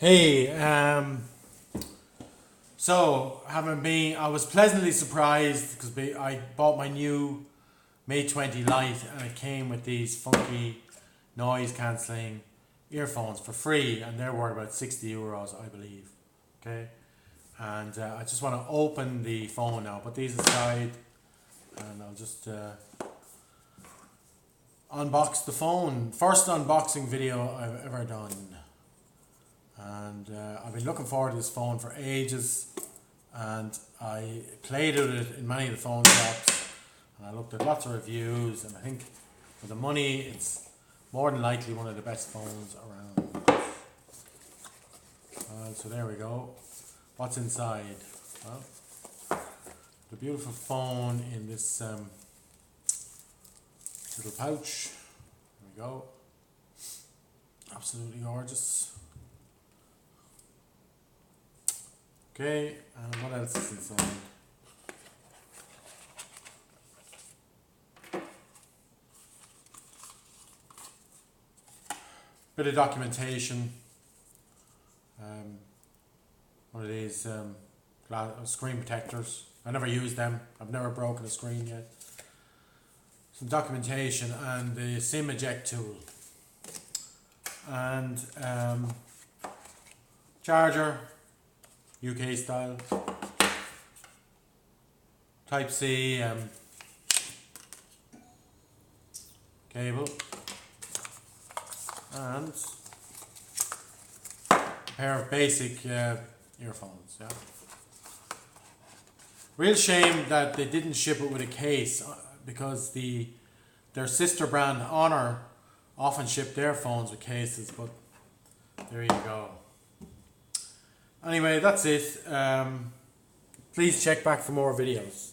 Hey, I was pleasantly surprised because I bought my new Mate 20 Lite and it came with these funky noise cancelling earphones for free, and they're worth about €60, I believe. Okay, and I just want to open the phone now, put these aside, and I'll just unbox the phone. First unboxing video I've ever done. And I've been looking forward to this phone for ages, and I played with it in many of the phone shops, and I looked at lots of reviews, and I think for the money it's more than likely one of the best phones around. So there we go. What's inside? Well, the beautiful phone in this little pouch. There we go. Absolutely gorgeous. Okay, and what else is inside? Bit of documentation. One of these screen protectors. I never used them. I've never broken a screen yet. Some documentation and the SIM eject tool. And charger. UK style, Type C cable, and a pair of basic earphones. Yeah. Real shame that they didn't ship it with a case, because their sister brand Honor often ship their phones with cases, but there you go. Anyway, that's it. Please check back for more videos.